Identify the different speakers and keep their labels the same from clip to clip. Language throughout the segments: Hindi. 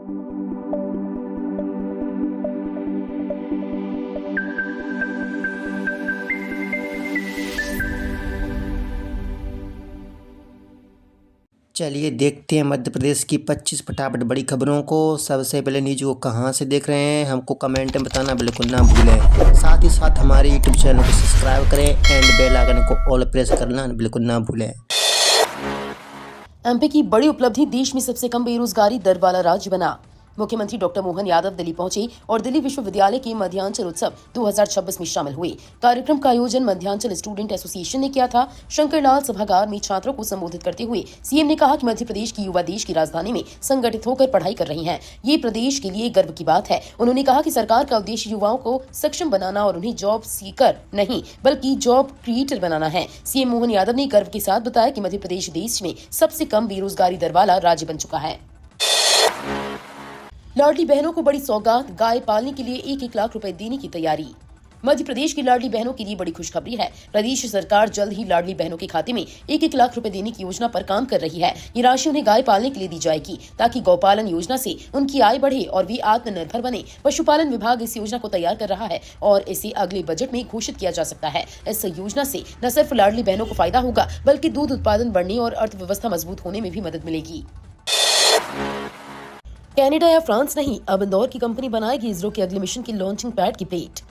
Speaker 1: चलिए देखते हैं मध्य प्रदेश की 25 फटाफट बड़ी खबरों को। सबसे पहले न्यूज़ को कहां से देख रहे हैं हमको कमेंट में बताना बिल्कुल ना भूलें। साथ ही साथ हमारे यूट्यूब चैनल को सब्सक्राइब करें एंड बेल आइकन को ऑल प्रेस करना बिल्कुल ना भूलें।
Speaker 2: एमपी की बड़ी उपलब्धि, देश में सबसे कम बेरोजगारी दर वाला राज्य बना। मुख्यमंत्री डॉक्टर मोहन यादव दिल्ली पहुंचे और दिल्ली विश्वविद्यालय के मध्यांचल उत्सव 2026 में शामिल हुए। कार्यक्रम का आयोजन मध्यांचल स्टूडेंट एसोसिएशन ने किया था। शंकरलाल सभागार में छात्रों को संबोधित करते हुए सीएम ने कहा कि मध्य प्रदेश की युवा देश की राजधानी में संगठित होकर पढ़ाई कर रही हैं। ये प्रदेश के लिए गर्व की बात है। उन्होंने कहा कि सरकार का उद्देश्य युवाओं को सक्षम बनाना और उन्हें जॉब सीकर नहीं बल्कि जॉब क्रिएटर बनाना है। सीएम मोहन यादव ने गर्व के साथ बताया कि मध्य प्रदेश देश में सबसे कम बेरोजगारी दर वाला राज्य बन चुका है। लाडली बहनों को बड़ी सौगात, गाय पालने के लिए 1-1 लाख रुपए देने की तैयारी। मध्य प्रदेश की लाडली बहनों के लिए बड़ी खुशखबरी है। प्रदेश सरकार जल्द ही लाडली बहनों के खाते में 1-1 लाख रुपए देने की योजना पर काम कर रही है। ये राशि उन्हें गाय पालने के लिए दी जाएगी ताकि गौपालन योजना से उनकी आय बढ़े और वे आत्मनिर्भर बने। पशुपालन विभाग इस योजना को तैयार कर रहा है और इसे अगले बजट में घोषित किया जा सकता है। इस योजना से न सिर्फ लाडली बहनों को फायदा होगा बल्कि दूध उत्पादन बढ़ने और अर्थव्यवस्था मजबूत होने में भी मदद मिलेगी। कनाडा या फ्रांस नहीं, अब इंदौर की कंपनी बनाएगी इसरो के अगले मिशन की लॉन्चिंग पैड की प्लेट।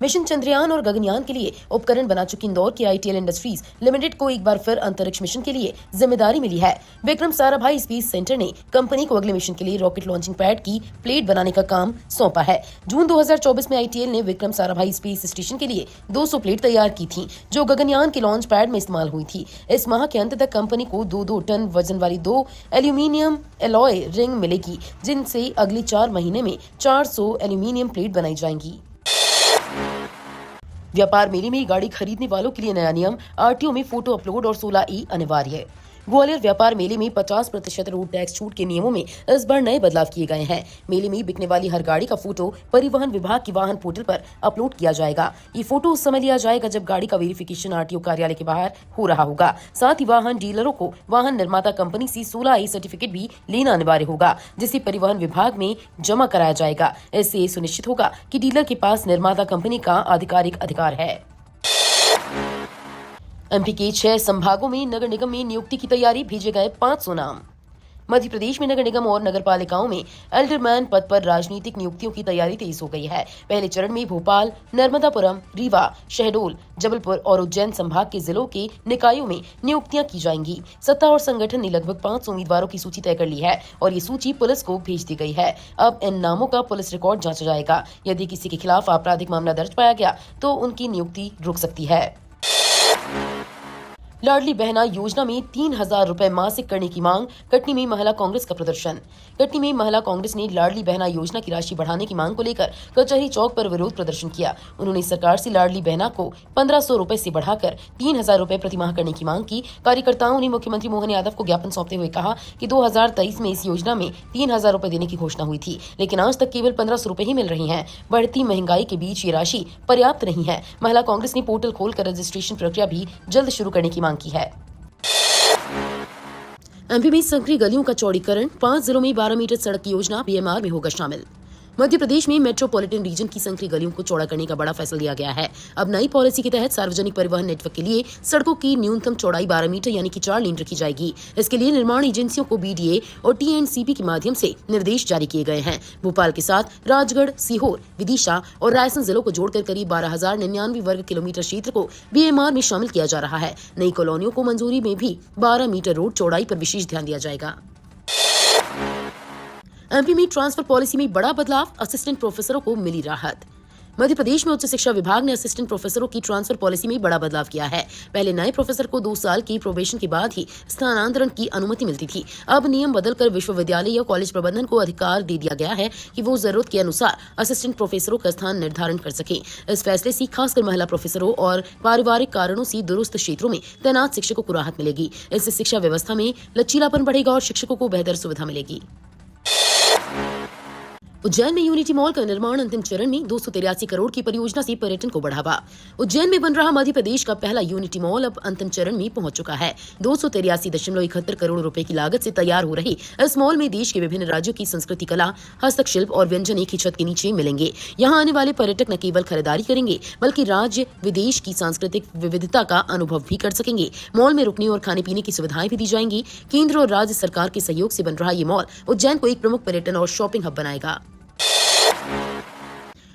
Speaker 2: मिशन चंद्रयान और गगनयान के लिए उपकरण बना चुकी इंदौर की आईटीएल इंडस्ट्रीज लिमिटेड को एक बार फिर अंतरिक्ष मिशन के लिए जिम्मेदारी मिली है। विक्रम साराभाई स्पेस सेंटर ने कंपनी को अगले मिशन के लिए रॉकेट लॉन्चिंग पैड की प्लेट बनाने का काम सौंपा है। जून 2024 में आईटीएल ने विक्रम साराभाई स्पेस स्टेशन के लिए 200 प्लेट तैयार की थी जो गगनयान के लॉन्च पैड में इस्तेमाल हुई थी। इस माह के अंत तक कंपनी को 2-2 टन वजन वाली 2 एल्यूमिनियम एलॉय रिंग मिलेगी जिनसे अगले 4 महीने में 400 एल्यूमिनियम प्लेट बनाई जाएंगी। व्यापार मेले में गाड़ी खरीदने वालों के लिए नया नियम, आरटीओ में फोटो अपलोड और 16E अनिवार्य। ग्वालियर व्यापार मेले में 50% रोड टैक्स छूट के नियमों में इस बार नए बदलाव किए गए हैं। मेले में बिकने वाली हर गाड़ी का फोटो परिवहन विभाग की वाहन पोर्टल पर अपलोड किया जाएगा। ये फोटो उस समय लिया जाएगा जब गाड़ी का वेरिफिकेशन आरटीओ कार्यालय के बाहर हो रहा होगा। साथ ही वाहन डीलरों को वाहन निर्माता कंपनी से 16A सर्टिफिकेट भी लेना अनिवार्य होगा जिसे परिवहन विभाग में जमा कराया जाएगा। इससे सुनिश्चित होगा कि डीलर के पास निर्माता कंपनी का आधिकारिक अधिकार है। एमपी के 6 संभागों में नगर निगम में नियुक्ति की तैयारी, भेजे गए 500 नाम। मध्य प्रदेश में नगर निगम और नगर पालिकाओं में एल्डरमैन पद पर राजनीतिक नियुक्तियों की तैयारी तेज हो गई है। पहले चरण में भोपाल, नर्मदापुरम, रीवा, शहडोल, जबलपुर और उज्जैन संभाग के जिलों के निकायों में नियुक्तियां की जाएंगी। सत्ता और संगठन ने लगभग 500 उम्मीदवारों की सूची तय कर ली है और ये सूची पुलिस को भेज दी गई है। अब इन नामों का पुलिस रिकॉर्ड जांचा जाएगा। यदि किसी के खिलाफ आपराधिक मामला दर्ज पाया गया तो उनकी नियुक्ति रुक सकती है। लाडली बहना योजना में 3000 रुपए मासिक करने की मांग, कटनी में महिला कांग्रेस का प्रदर्शन। कटनी में महिला कांग्रेस ने लाडली बहना योजना की राशि बढ़ाने की मांग को लेकर कचहरी चौक पर विरोध प्रदर्शन किया। उन्होंने सरकार से लाडली बहना को 1500 रुपए से बढ़ाकर 3000 रुपए प्रतिमाह करने की मांग की। कार्यकर्ताओं ने मुख्यमंत्री मोहन यादव को ज्ञापन सौंपते हुए कहा कि 2023 में इस योजना में 3000 रुपए देने की घोषणा हुई थी लेकिन आज तक केवल 1500 रुपए ही मिल रही हैं। बढ़ती महंगाई के बीच ये राशि पर्याप्त नहीं है। महिला कांग्रेस ने पोर्टल खोलकर रजिस्ट्रेशन प्रक्रिया भी जल्द शुरू करने की मांग की है। एमपी में संकरी गलियों का चौड़ीकरण, 5 जिलों में 12 मीटर सड़क की योजना बीएमआर में होगा शामिल। मध्य प्रदेश में मेट्रोपॉलिटन रीजन की संकरी गलियों को चौड़ा करने का बड़ा फैसला लिया गया है। अब नई पॉलिसी के तहत सार्वजनिक परिवहन नेटवर्क के लिए सड़कों की न्यूनतम चौड़ाई 12 मीटर यानी कि 4 लेन रखी जाएगी। इसके लिए निर्माण एजेंसियों को बीडीए और टीएनसीपी के माध्यम से निर्देश जारी किए गए हैं। भोपाल के साथ राजगढ़, सीहोर, विदिशा और रायसेन जिलों को जोड़कर करीब 12,099 वर्ग किलोमीटर क्षेत्र को बीएमआर में शामिल किया जा रहा है। नई कॉलोनियों को मंजूरी में भी 12 मीटर रोड चौड़ाई पर विशेष ध्यान दिया जाएगा। एमपी में ट्रांसफर पॉलिसी में बड़ा बदलाव, असिस्टेंट प्रोफेसरों को मिली राहत। मध्य प्रदेश में उच्च शिक्षा विभाग ने असिस्टेंट प्रोफेसरों की ट्रांसफर पॉलिसी में बड़ा बदलाव किया है। पहले नए प्रोफेसर को 2 साल की प्रोबेशन के बाद ही स्थानांतरण की अनुमति मिलती थी। अब नियम बदलकर विश्वविद्यालय या कॉलेज प्रबंधन को अधिकार दे दिया गया है कि वो जरूरत के अनुसार असिस्टेंट प्रोफेसरों का स्थान निर्धारण कर सके। इस फैसले से खासकर महिला प्रोफेसरों और पारिवारिक कारणों से दुरुस्त क्षेत्रों में तैनात शिक्षकों को राहत मिलेगी। इससे शिक्षा व्यवस्था में लचीलापन बढ़ेगा और शिक्षकों को बेहतर सुविधा मिलेगी। उज्जैन में यूनिटी मॉल का निर्माण अंतिम चरण में 283 करोड़ की परियोजना से पर्यटन को बढ़ावा। उज्जैन में बन रहा मध्य प्रदेश का पहला यूनिटी मॉल अब अंतिम चरण में पहुंच चुका है। 283.71 करोड़ रुपए की लागत से तैयार हो रहे इस मॉल में देश के विभिन्न राज्यों की संस्कृति, कला, हस्तशिल्प और व्यंजन एक ही छत के नीचे मिलेंगे। यहाँ आने वाले पर्यटक न केवल खरीदारी करेंगे बल्कि राज्य विदेश की सांस्कृतिक विविधता का अनुभव भी कर सकेंगे। मॉल में रुकने और खाने पीने की सुविधाएं भी दी जाएंगी। केंद्र और राज्य सरकार के सहयोग से बन रहा ये मॉल उज्जैन को एक प्रमुख पर्यटन और शॉपिंग हब बनाएगा।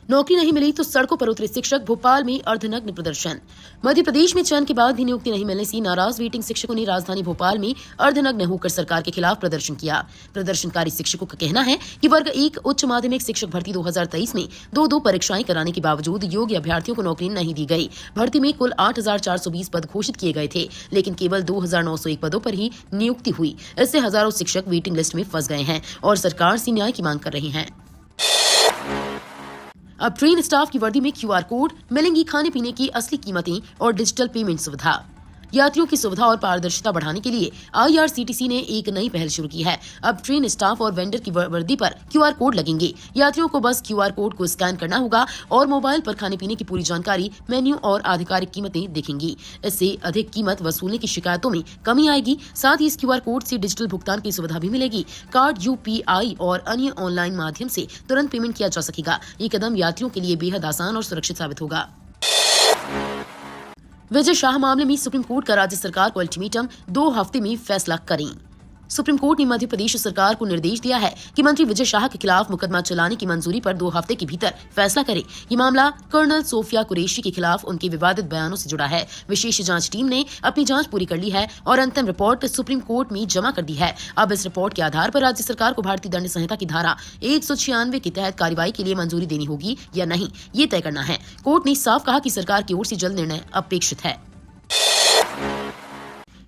Speaker 2: नौकरी नहीं मिली तो सड़कों पर उतरे शिक्षक, भोपाल में अर्धनग्न प्रदर्शन। मध्य प्रदेश में चयन के बाद भी नियुक्ति नहीं मिलने से नाराज वेटिंग शिक्षकों ने राजधानी भोपाल में अर्धनग्न होकर सरकार के खिलाफ प्रदर्शन किया। प्रदर्शनकारी शिक्षकों का कहना है कि वर्ग 1 उच्च माध्यमिक शिक्षक भर्ती 2023 में दो परीक्षाएं कराने के बावजूद योग्य अभ्यर्थियों को नौकरी नहीं दी गई। भर्ती में कुल 8,420 पद घोषित किए गए थे, लेकिन केवल 2,901 पदों पर ही नियुक्ति हुई। इससे हजारों शिक्षक वेटिंग लिस्ट में फंस गए हैं और सरकार से न्याय की मांग कर रहे हैं। अब ट्रेन स्टाफ की वर्दी में QR कोड, मिलेंगी खाने पीने की असली कीमतें और डिजिटल पेमेंट सुविधा। यात्रियों की सुविधा और पारदर्शिता बढ़ाने के लिए IRCTC ने एक नई पहल शुरू की है। अब ट्रेन स्टाफ और वेंडर की वर्दी पर QR कोड लगेंगे। यात्रियों को बस QR कोड को स्कैन करना होगा और मोबाइल पर खाने पीने की पूरी जानकारी, मेन्यू और आधिकारिक कीमतें दिखेंगी। इससे अधिक कीमत वसूलने की शिकायतों में कमी आएगी। साथ ही इस QR कोड से डिजिटल भुगतान की सुविधा भी मिलेगी। कार्ड, UPI और अन्य ऑनलाइन माध्यम से तुरंत पेमेंट किया जा सकेगा। ये कदम यात्रियों के लिए बेहद आसान और सुरक्षित साबित होगा। विजय शाह मामले में सुप्रीम कोर्ट का राज्य सरकार को अल्टीमेटम, 2 हफ्ते में फैसला करें। सुप्रीम कोर्ट ने मध्य प्रदेश सरकार को निर्देश दिया है कि मंत्री विजय शाह के खिलाफ मुकदमा चलाने की मंजूरी पर 2 हफ्ते के भीतर फैसला करे। ये मामला कर्नल सोफिया कुरैशी के खिलाफ उनके विवादित बयानों से जुड़ा है। विशेष जांच टीम ने अपनी जांच पूरी कर ली है और अंतिम रिपोर्ट सुप्रीम कोर्ट में जमा कर दी है। अब इस रिपोर्ट के आधार पर राज्य सरकार को भारतीय दंड संहिता की धारा 196 के तहत कार्रवाई के लिए मंजूरी देनी होगी या नहीं, ये तय करना है। कोर्ट ने साफ कहा कि सरकार की ओर से जल्द निर्णय अपेक्षित है।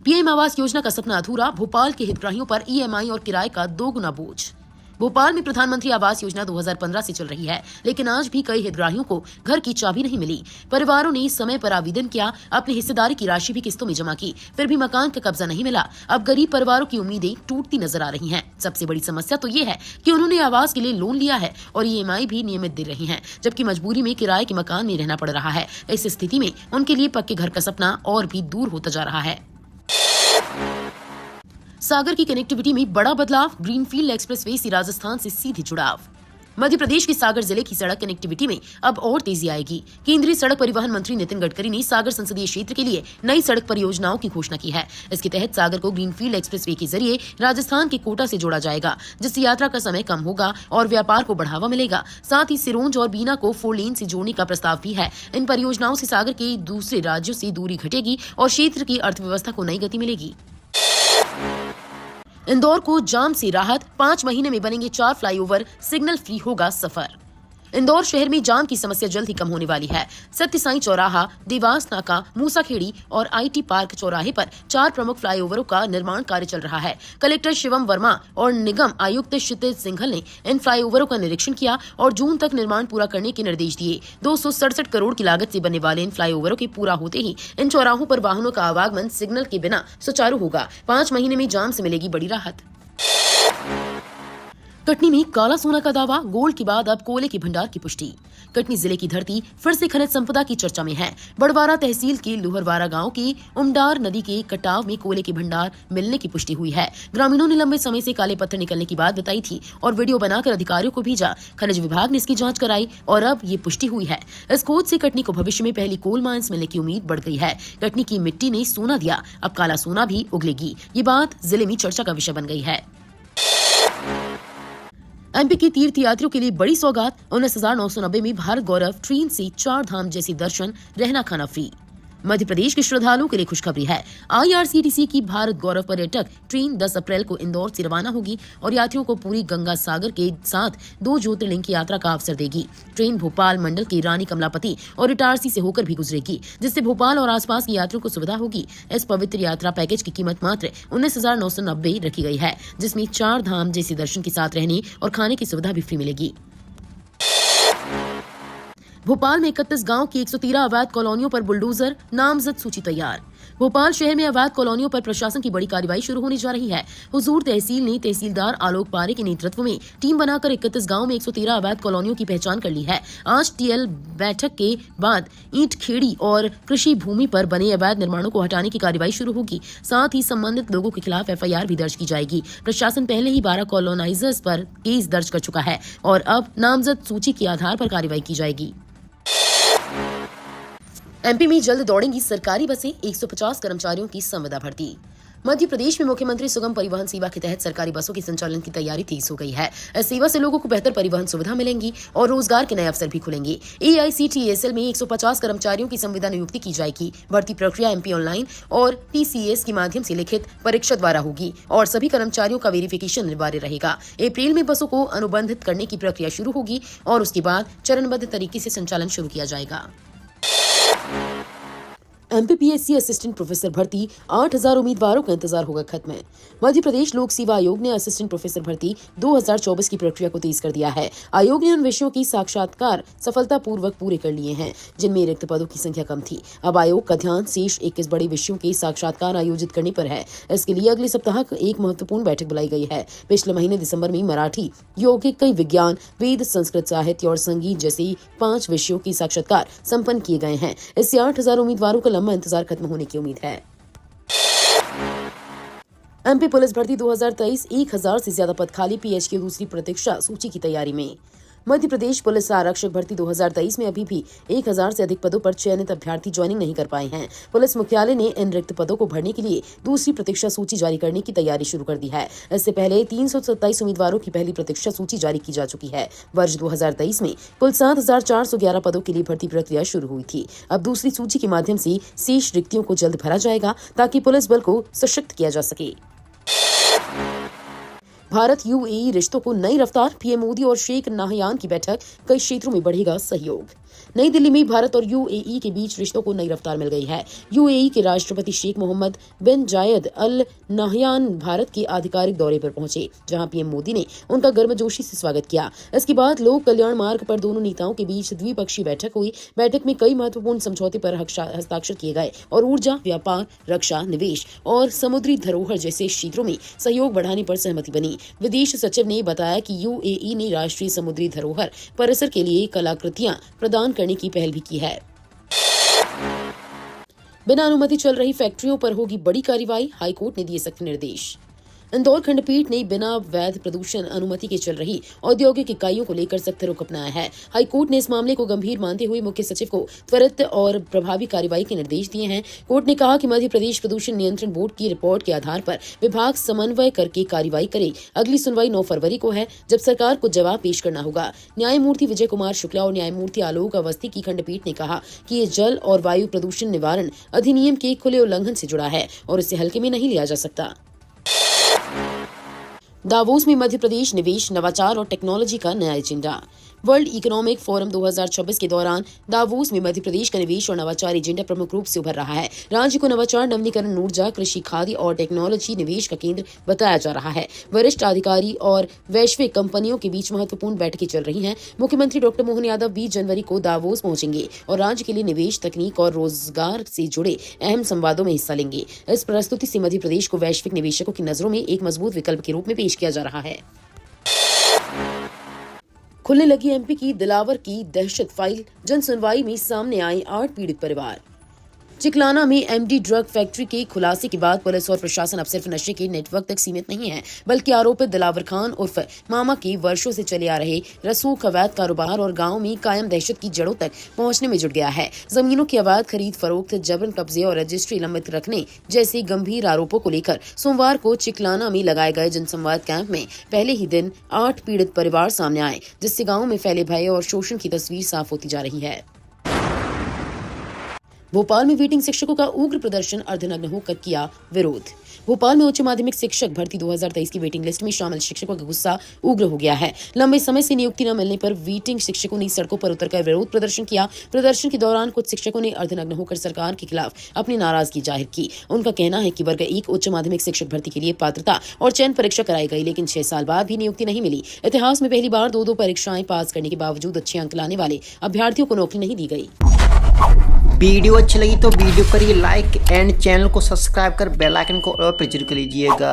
Speaker 2: PM आवास योजना का सपना अधूरा, भोपाल के हितग्राहियों पर EMI और किराए का 2 गुना बोझ। भोपाल में प्रधानमंत्री आवास योजना 2015 से चल रही है, लेकिन आज भी कई हितग्राहियों को घर की चाबी नहीं मिली। परिवारों ने समय पर आवेदन किया, अपनी हिस्सेदारी की राशि भी किस्तों में जमा की, फिर भी मकान का कब्जा नहीं मिला। अब गरीब परिवारों की उम्मीदें टूटती नजर आ रही हैं। सबसे बड़ी समस्या तो ये है कि उन्होंने आवास के लिए लोन लिया है और EMI भी नियमित दे रही हैं, जबकि मजबूरी में किराए के मकान में रहना पड़ रहा है। इस स्थिति में उनके लिए पक्के घर का सपना और भी दूर होता जा रहा है। सागर की कनेक्टिविटी में बड़ा बदलाव, ग्रीनफील्ड एक्सप्रेसवे से राजस्थान से सीधे जुड़ाव। मध्य प्रदेश के सागर जिले की सड़क कनेक्टिविटी में अब और तेजी आएगी। केंद्रीय सड़क परिवहन मंत्री नितिन गडकरी ने सागर संसदीय क्षेत्र के लिए नई सड़क परियोजनाओं की घोषणा की है। इसके तहत सागर को ग्रीनफील्ड एक्सप्रेसवे के जरिए राजस्थान के कोटा से जोड़ा जाएगा, जिससे यात्रा का समय कम होगा और व्यापार को बढ़ावा मिलेगा। साथ ही सिरोंज और बीना को 4 लेन से जोड़ने का प्रस्ताव भी है। इन परियोजनाओं से सागर के दूसरे राज्यों से दूरी घटेगी और क्षेत्र की अर्थव्यवस्था को नई गति मिलेगी। इंदौर को जाम से राहत, 5 महीने में बनेंगे 4 फ्लाईओवर, सिग्नल फ्री होगा सफर। इंदौर शहर में जाम की समस्या जल्द ही कम होने वाली है। सत्य साई चौराहा, देवास नाका, मूसाखेड़ी और IT पार्क चौराहे पर 4 प्रमुख फ्लाईओवरों का निर्माण कार्य चल रहा है। कलेक्टर शिवम वर्मा और निगम आयुक्त क्षितिज सिंघल ने इन फ्लाईओवरों का निरीक्षण किया और जून तक निर्माण पूरा करने के निर्देश दिए। 267 करोड़ की लागत से बनने वाले इन फ्लाईओवरों के पूरा होते ही इन चौराहों पर वाहनों का आवागमन सिग्नल के बिना सुचारू होगा। 5 महीने में जाम से मिलेगी बड़ी राहत। कटनी में काला सोना का दावा, गोल्ड के बाद अब कोयले के भंडार की पुष्टि। कटनी जिले की धरती फिर से खनिज संपदा की चर्चा में है। बड़वारा तहसील के लोहरवारा गांव के उमडार नदी के कटाव में कोयले के भंडार मिलने की पुष्टि हुई है। ग्रामीणों ने लंबे समय से काले पत्थर निकलने की बात बताई थी और वीडियो बनाकर अधिकारियों को भेजा। खनिज विभाग ने इसकी जाँच कराई और अब ये पुष्टि हुई है। इस खोज से कटनी को भविष्य में पहली कोल माइंस मिलने की उम्मीद बढ़ गई है। कटनी की मिट्टी ने सोना दिया, अब काला सोना भी उगलेगी। ये बात जिले में चर्चा का विषय बन गई है। MP के तीर्थ यात्रियों के लिए बड़ी सौगात, 19,990 में भारत गौरव ट्रेन से 4 धाम जैसे दर्शन, रहना खाना फ्री। मध्य प्रदेश के श्रद्धालुओं के लिए खुशखबरी है। IRCTC की भारत गौरव पर्यटक ट्रेन 10 अप्रैल को इंदौर से रवाना होगी और यात्रियों को पूरी गंगा सागर के साथ 2 ज्योतिर्लिंग की यात्रा का अवसर देगी। ट्रेन भोपाल मंडल के रानी कमलापति और इटारसी से होकर भी गुजरेगी, जिससे भोपाल और आसपास के यात्रियों को सुविधा होगी। इस पवित्र यात्रा पैकेज की कीमत मात्र 19,990 रखी गई है, जिसमें 4 धाम जैसे दर्शन के साथ रहने और खाने की सुविधा भी फ्री मिलेगी। भोपाल में 31 गांव की 113 अवैध कॉलोनियों पर बुलडोजर, नामजद सूची तैयार। भोपाल शहर में अवैध कॉलोनियों पर प्रशासन की बड़ी कार्रवाई शुरू होने जा रही है। हुजूर तहसील ने तहसीलदार आलोक पारे के नेतृत्व में टीम बनाकर 31 गांव में 113 अवैध कॉलोनियों की पहचान कर ली है। आज टीएल बैठक के बाद ईंट खेड़ी और कृषि भूमि पर बने अवैध निर्माणों को हटाने की कार्रवाई शुरू होगी। साथ ही संबंधित लोगों के खिलाफ एफआईआर भी दर्ज की जाएगी। प्रशासन पहले ही 12 कॉलोनाइजर्स पर केस दर्ज कर चुका है और अब नामजद सूची के आधार पर कार्रवाई की जाएगी। एमपी में जल्द दौड़ेंगी सरकारी बसें, 150 कर्मचारियों की संविदा भर्ती। मध्य प्रदेश में मुख्यमंत्री सुगम परिवहन सेवा के तहत सरकारी बसों के संचालन की तैयारी तेज हो गई है। इस सेवा से लोगों को बेहतर परिवहन सुविधा मिलेंगी और रोजगार के नए अवसर भी खुलेंगे। AICTSL में 150 कर्मचारियों की संविदा नियुक्ति की जाएगी। भर्ती प्रक्रिया MP ऑनलाइन और PCS के माध्यम से लिखित परीक्षा द्वारा होगी और सभी कर्मचारियों का वेरिफिकेशन अनिवार्य रहेगा। अप्रैल में बसों को अनुबंधित करने की प्रक्रिया शुरू होगी और उसके बाद चरणबद्ध तरीके से संचालन शुरू किया जाएगा। MPPSC असिस्टेंट प्रोफेसर भर्ती 8000 उम्मीदवारों का इंतजार होगा खत्म। मध्य प्रदेश लोक सेवा आयोग ने असिस्टेंट प्रोफेसर भर्ती 2024 की प्रक्रिया को तेज कर दिया है। आयोग ने उन विषयों की साक्षात्कार सफलतापूर्वक पूरे कर लिए हैं जिनमें रिक्त पदों की संख्या कम थी। अब आयोग का ध्यान शेष 21 बड़े विषयों के साक्षात्कार आयोजित करने पर है। इसके लिए अगले सप्ताह एक महत्वपूर्ण बैठक बुलाई गई है। पिछले महीने दिसंबर में मराठी, यौगिक, विज्ञान, वेद, संस्कृत, साहित्य और संगीत जैसे 5 विषयों की साक्षात्कार संपन्न किए गए हैं। इससे 8000 उम्मीदवारों का लंबा इंतजार खत्म होने की उम्मीद है। MP पुलिस भर्ती 2023 1000 से ज्यादा पद खाली, PH की दूसरी प्रतीक्षा सूची की तैयारी में। मध्य प्रदेश पुलिस आरक्षक भर्ती 2023 में अभी भी 1000 से अधिक पदों पर चयनित अभ्यर्थी ज्वाइनिंग नहीं कर पाए हैं। पुलिस मुख्यालय ने इन रिक्त पदों को भरने के लिए दूसरी प्रतीक्षा सूची जारी करने की तैयारी शुरू कर दी है। इससे पहले 327 उम्मीदवारों की पहली प्रतीक्षा सूची जारी की जा चुकी है। वर्ष 2023 में कुल 7411 पदों के लिए भर्ती प्रक्रिया शुरू हुई थी। अब दूसरी सूची के माध्यम से शेष रिक्तियों को जल्द भरा जाएगा ताकि पुलिस बल को सशक्त किया जा सके। भारत UAE रिश्तों को नई रफ्तार, PM मोदी और शेख नाहयान की बैठक, कई क्षेत्रों में बढ़ेगा सहयोग। नई दिल्ली में भारत और UAE के बीच रिश्तों को नई रफ्तार मिल गई है। UAE के राष्ट्रपति शेख मोहम्मद बिन जायद अल नाहयान भारत के आधिकारिक दौरे पर पहुंचे, जहां PM मोदी ने उनका गर्मजोशी से स्वागत किया। इसके बाद लोक कल्याण मार्ग पर दोनों नेताओं के बीच द्विपक्षीय बैठक हुई। बैठक में कई महत्वपूर्ण समझौते पर हस्ताक्षर किए गए और ऊर्जा, व्यापार, रक्षा, निवेश और समुद्री धरोहर जैसे क्षेत्रों में सहयोग बढ़ाने पर सहमति बनी। विदेश सचिव ने बताया कि UAE ने राष्ट्रीय समुद्री धरोहर परिसर के लिए कलाकृतियां प्रदान करने की पहल भी की है। बिना अनुमति चल रही फैक्ट्रियों पर होगी बड़ी कार्रवाई, हाईकोर्ट ने दिए सख्त निर्देश। इंदौर खंडपीठ ने बिना वैध प्रदूषण अनुमति के चल रही औद्योगिक इकाइयों को लेकर सख्त रुख अपनाया है। हाईकोर्ट ने इस मामले को गंभीर मानते हुए मुख्य सचिव को त्वरित और प्रभावी कार्रवाई के निर्देश दिए हैं। कोर्ट ने कहा कि मध्य प्रदेश प्रदूषण नियंत्रण बोर्ड की रिपोर्ट के आधार पर विभाग समन्वय करके कार्रवाई करे। अगली सुनवाई 9 फरवरी को है, जब सरकार को जवाब पेश करना होगा। न्यायमूर्ति विजय कुमार शुक्ला और न्यायमूर्ति आलोक अवस्थी की खंडपीठ ने कहा कि ये जल और वायु प्रदूषण निवारण अधिनियम के खुले उल्लंघन से जुड़ा है और इसे हल्के में नहीं लिया जा सकता। दावोस में मध्य प्रदेश निवेश, नवाचार और टेक्नोलॉजी का नया एजेंडा। वर्ल्ड इकोनॉमिक फोरम 2026 के दौरान दावोस में मध्य प्रदेश का निवेश और नवाचार एजेंडा प्रमुख रूप से उभर रहा है। राज्य को नवाचार, नवीनीकरण, ऊर्जा, कृषि, खाद्य और टेक्नोलॉजी निवेश का केंद्र बताया जा रहा है। वरिष्ठ अधिकारी और वैश्विक कंपनियों के बीच महत्वपूर्ण बैठकें चल रही हैं। मुख्यमंत्री डॉक्टर मोहन यादव 20 जनवरी को दावोस पहुंचेंगे और राज्य के लिए निवेश, तकनीक और रोजगार से जुड़े अहम संवादों में हिस्सा लेंगे। इस प्रस्तुति से मध्य प्रदेश को वैश्विक निवेशकों की नजरों में एक मजबूत विकल्प के रूप में पेश किया जा रहा है। खुलने लगी MP की दिलावर की दहशत फाइल, जन सुनवाई में सामने आए 8 पीड़ित परिवार। चिकलाना में MD ड्रग फैक्ट्री के खुलासे के बाद पुलिस और प्रशासन अब सिर्फ नशे के नेटवर्क तक सीमित नहीं है, बल्कि आरोपित दिलावर खान उर्फ मामा के वर्षों से चले आ रहे रसूख अवैध कारोबार और गांव में कायम दहशत की जड़ों तक पहुंचने में जुट गया है। जमीनों की अवैध खरीद फरोख्त, जबरन कब्जे और रजिस्ट्री लंबित रखने जैसे गंभीर आरोपों को लेकर सोमवार को चिकलाना में लगाए गए जनसंवाद कैंप में पहले ही दिन 8 पीड़ित परिवार सामने आए, जिससे गाँव में फैले भय और शोषण की तस्वीर साफ होती जा रही है। भोपाल में वेटिंग शिक्षकों का उग्र प्रदर्शन, अर्धनग्न होकर किया विरोध। भोपाल में उच्च माध्यमिक शिक्षक भर्ती 2023 की वेटिंग लिस्ट में शामिल शिक्षकों का गुस्सा उग्र हो गया है। लंबे समय से नियुक्ति न मिलने पर वेटिंग शिक्षकों ने सड़कों पर उतरकर विरोध प्रदर्शन किया। प्रदर्शन के दौरान कुछ शिक्षकों ने अर्धनग्न होकर सरकार के खिलाफ अपनी नाराजगी जाहिर की। उनका कहना है कि वर्ग 1 उच्च माध्यमिक शिक्षक भर्ती के लिए पात्रता और चयन परीक्षा कराई गई, लेकिन 6 साल बाद भी नियुक्ति नहीं मिली। इतिहास में पहली बार 2 परीक्षाएं पास करने के बावजूद अच्छे अंक लाने वाले अभ्यर्थियों को नौकरी नहीं दी गई।
Speaker 1: वीडियो अच्छी लगी तो वीडियो करिए लाइक एंड चैनल को सब्सक्राइब कर बेल आइकन को और प्रेस कर लीजिएगा।